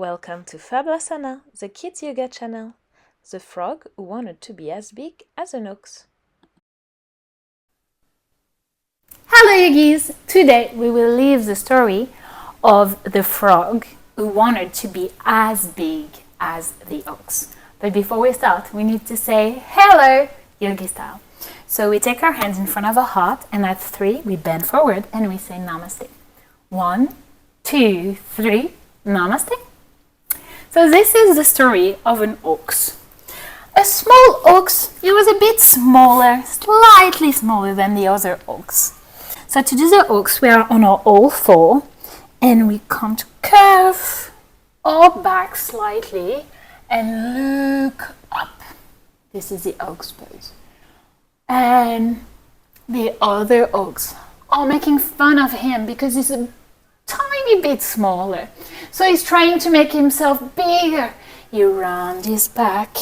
Welcome to Fablasana, the kids yoga channel. The frog who wanted to be as big as an ox. Hello yogis! Today we will leave the story of the frog who wanted to be as big as the ox. But before we start, we need to say hello yogi style. So we take our hands in front of our heart, and at 3 we bend forward and we say namaste. 1, 2, 3, namaste. So this is the story of an ox. A small ox, it was a bit smaller, slightly smaller than the other ox. So to do the ox, we are on our all four and we come to curve our back slightly and look up. This is the ox pose. And the other ox are making fun of him because he's a tiny bit smaller. So he's trying to make himself bigger. You round his back,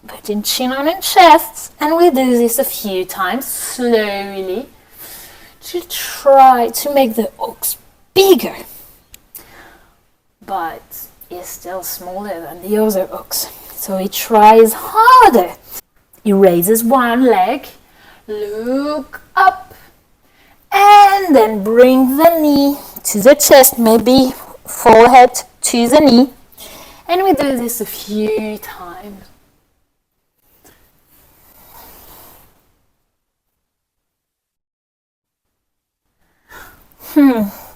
putting chin on his chest, and we do this a few times slowly to try to make the ox bigger. But he's still smaller than the other ox, so he tries harder. He raises one leg, look up, and then bring the knee to the chest, maybe forehead to the knee. And we do this a few times.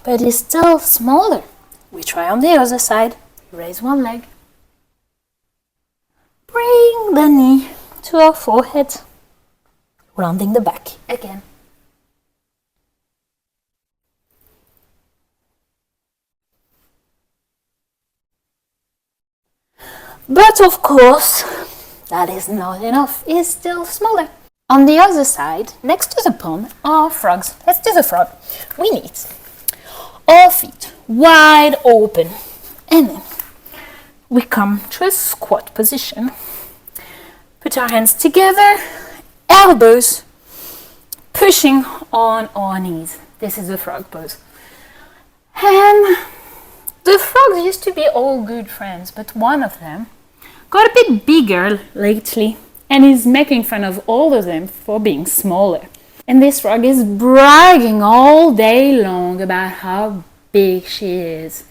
But it's still smaller. We try on the other side. Raise one leg. Bring the knee to our forehead. Rounding the back again. But of course, that is not enough. It's still smaller. On the other side, next to the pond, are frogs. Let's do the frog. We need our feet wide open. And then we come to a squat position. Put our hands together, elbows pushing on our knees. This is the frog pose. And the frogs used to be all good friends, but one of them got a bit bigger lately and is making fun of all of them for being smaller. And this frog is bragging all day long about how big she is.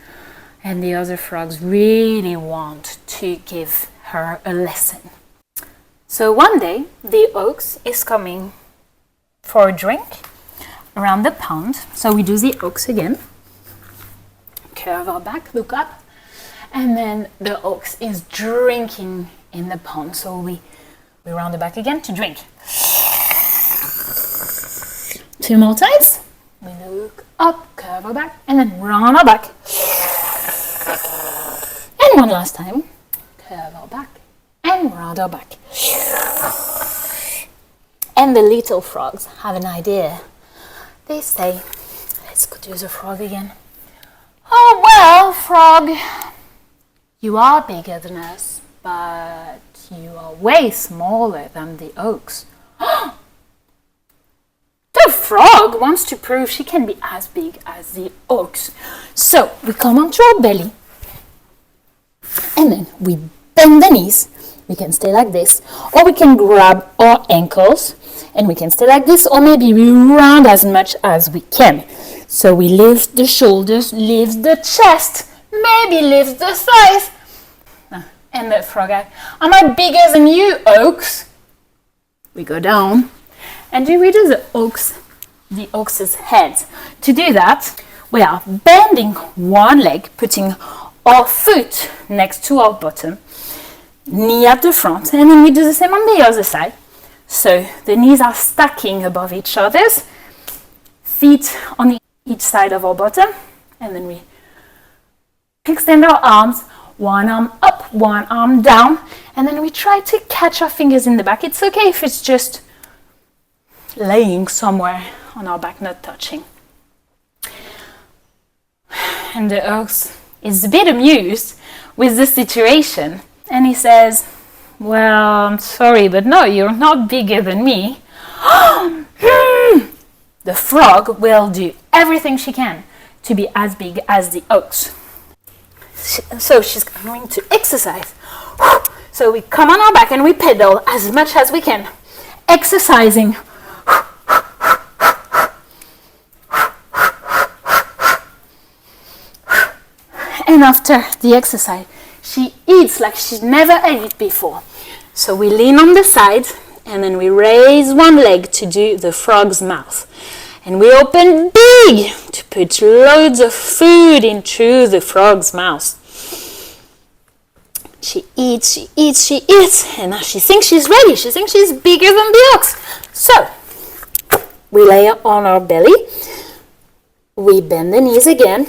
And the other frogs really want to give her a lesson. So one day, the ox is coming for a drink around the pond. So we do the ox again. Curve our back, look up. And then the ox is drinking in the pond. So we round the back again to drink. 2 more times. We look up, curve our back, and then round our back. And one last time. Curve our back and round our back. And the little frogs have an idea. They say, let's go do the frog again. Oh well, frog, you are bigger than us, but you are way smaller than the ox. The frog wants to prove she can be as big as the ox. So we come onto our belly and then we bend the knees. We can stay like this, or we can grab our ankles and we can stay like this, or maybe we round as much as we can. So we lift the shoulders, lift the chest, maybe lift the thighs. And the frog, am I bigger than you, ox? We go down and we do the ox's head. To do that, we are bending one leg, putting our foot next to our bottom, knee at the front, and then we do the same on the other side. So the knees are stacking above each other's, feet on each side of our bottom, and then we extend our arms, one arm up, one arm down, and then we try to catch our fingers in the back. It's okay if it's just laying somewhere on our back, not touching. And the ox is a bit amused with the situation, and he says, well, I'm sorry, but no, you're not bigger than me. The frog will do everything she can to be as big as the ox. So she's going to exercise. So we come on our back and we pedal as much as we can, exercising. And after the exercise, she eats like she's never ate before. So we lean on the side and then we raise one leg to do the frog's mouth. And we open big to put loads of food into the frog's mouth. She eats, she eats, she eats, and now she thinks she's ready. She thinks she's bigger than the ox. So, we lay on our belly. We bend the knees again.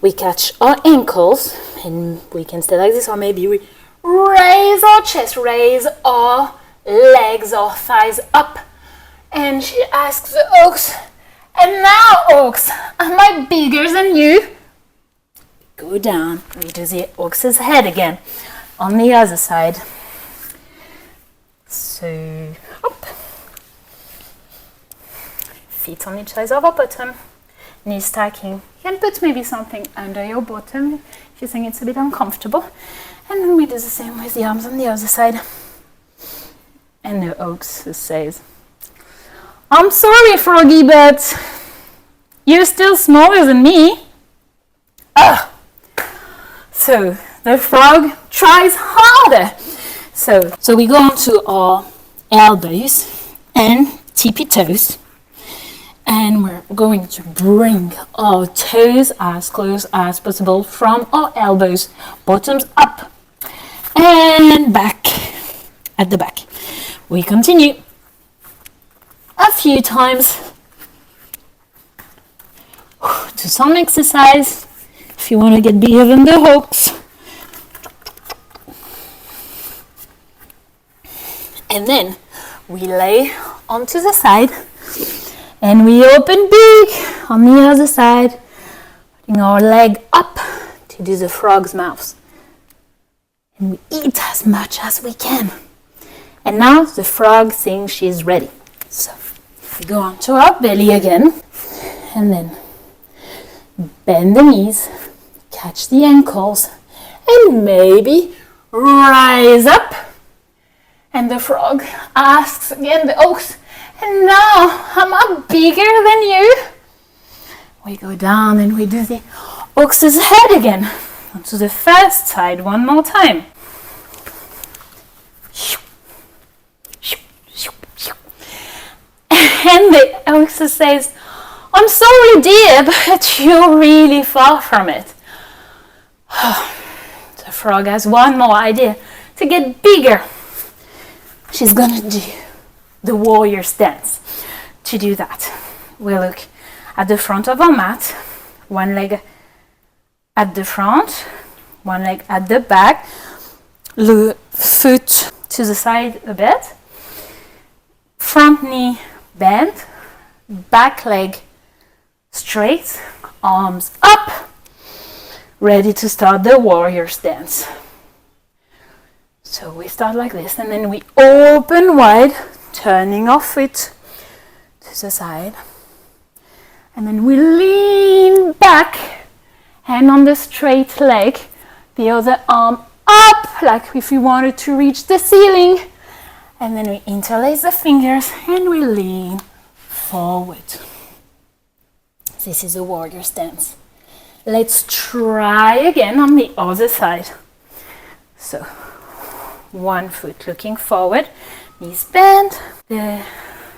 We catch our ankles, and we can stay like this, or maybe we raise our chest, raise our legs, our thighs up. And she asks the ox, and now ox, am I bigger than you? Go down, we do the ox's head again on the other side. So, up. Feet on each side of our bottom, knees stacking. You can put maybe something under your bottom if you think it's a bit uncomfortable. And then we do the same with the arms on the other side. And the ox says, I'm sorry, Froggy, but you're still smaller than me. Ugh. So the frog tries harder. So we go onto our elbows and tippy toes. And we're going to bring our toes as close as possible from our elbows, bottoms up and back at the back. We continue a few times to some exercise if you want to get bigger than the ox. And then we lay onto the side and we open big on the other side, putting our leg up to do the frog's mouth. And we eat as much as we can. And now the frog thinks she's ready. So we go onto our belly again, and then bend the knees, catch the ankles, and maybe rise up. And the frog asks again the ox, and now am I bigger than you? We go down and we do the ox's head again onto the first side one more time. And the ox says, I'm sorry, dear, but you're really far from it. The frog has one more idea to get bigger. She's gonna do the warrior stance. To do that, we look at the front of our mat, one leg at the front, one leg at the back, the foot to the side a bit, front knee bent, back leg straight, arms up, ready to start the warrior stance. So we start like this, and then we open wide, turning our foot to the side, and then we lean back, hand on the straight leg, the other arm up, like if we wanted to reach the ceiling, and then we interlace the fingers and we lean forward. This is a warrior stance. Let's try again on the other side. So, one foot looking forward, knees bent, the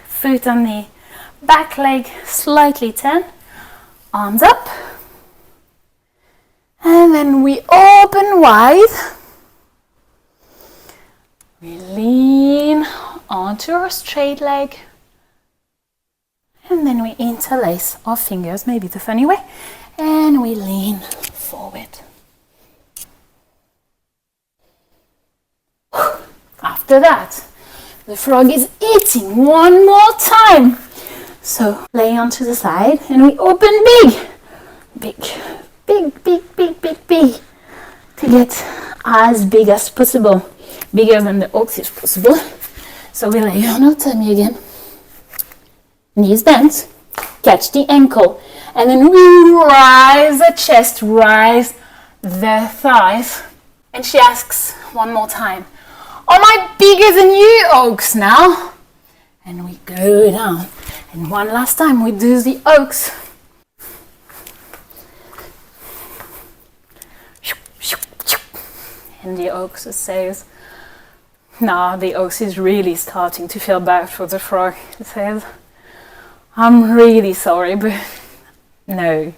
foot on the back leg slightly turned, arms up, and then we open wide. We lean onto our straight leg, and then we interlace our fingers, maybe the funny way, and we lean forward. After that, the frog is eating one more time. So lay onto the side and we open big, big, to get as big as possible, bigger than the ox is possible. So we lay on our tummy again, knees bent, catch the ankle, and then we rise the chest, rise their thighs. And she asks one more time, am I bigger than you, oaks, now? And we go down. And one last time we do the oaks. And the oaks says, now the oaks is really starting to feel bad for the frog. It says, I'm really sorry, but no,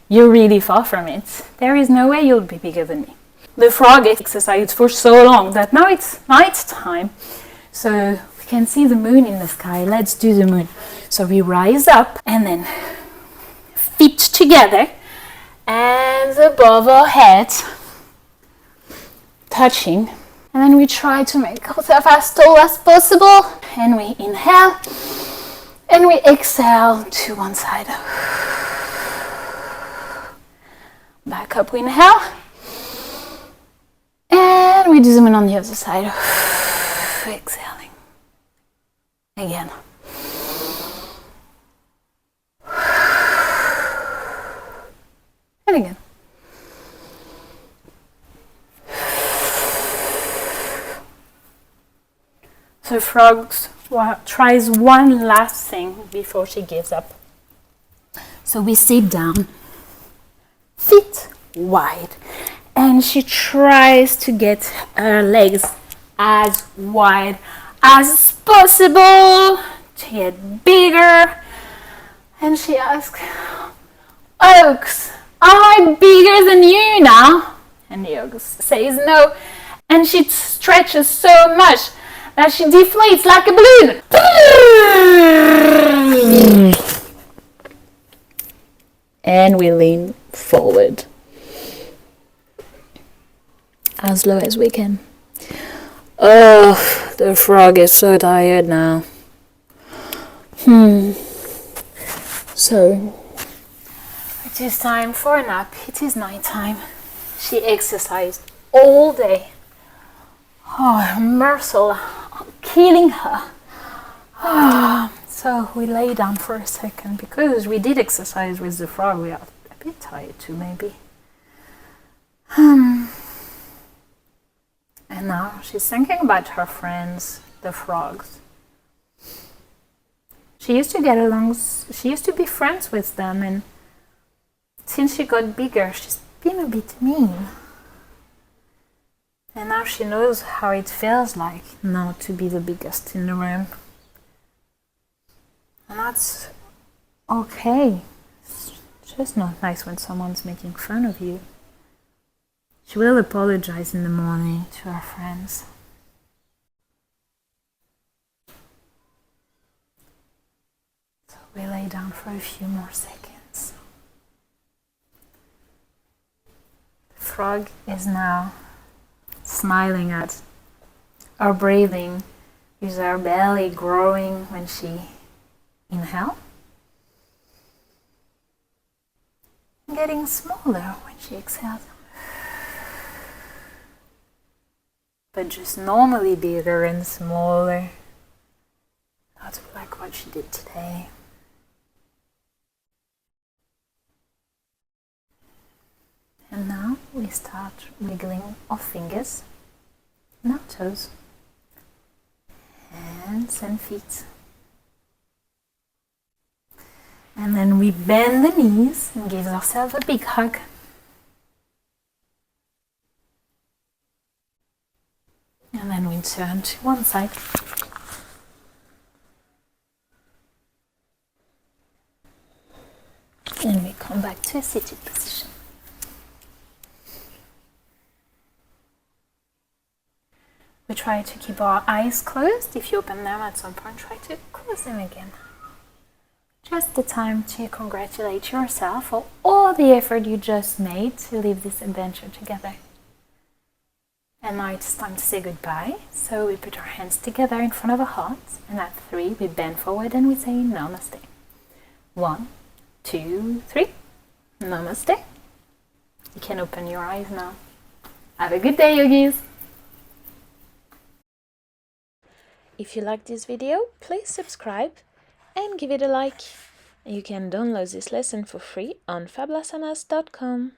you're really far from it. There is no way you'll be bigger than me. The frog exercised for so long that now it's night time. So we can see the moon in the sky. Let's do the moon. So we rise up and then feet together and above our heads, touching. And then we try to make ourselves as tall as possible. And we inhale and we exhale to one side. Back up, we inhale. And we do the moon on the other side. Exhaling. Again. And again. So frog tries one last thing before she gives up. So we sit down, feet wide, and she tries to get her legs as wide as possible to get bigger. And she asks, oaks, am I bigger than you now? And the oak says no. And she stretches so much that she deflates like a balloon. And we lean forward as low as we can. Oh, the frog is so tired now. So, it is time for a nap. It is night time. She exercised all day. Oh, Mercel, killing her. So we lay down for a second because we did exercise with the frog. We are a bit tired too, maybe. And now she's thinking about her friends, the frogs. She used to get along, she used to be friends with them, and since she got bigger, she's been a bit mean. And now she knows how it feels like not to be the biggest in the room. And that's okay. It's just not nice when someone's making fun of you. She will apologize in the morning to her friends. So we lay down for a few more seconds. The frog is now smiling at our breathing. Is our belly growing when she inhales? And getting smaller when she exhales. But just normally bigger and smaller. Not like what she did today. And now we start wiggling our fingers and our toes, hands and feet. And then we bend the knees and give ourselves a big hug. And then we turn to one side. And we come back to a seated position. We try to keep our eyes closed. If you open them at some point, try to close them again. Just the time to congratulate yourself for all the effort you just made to live this adventure together. And now it's time to say goodbye. So we put our hands together in front of our hearts, and at 3 we bend forward and we say namaste. 1, 2, 3. Namaste. You can open your eyes now. Have a good day, yogis. If you liked this video, please subscribe and give it a like. You can download this lesson for free on fablasanas.com.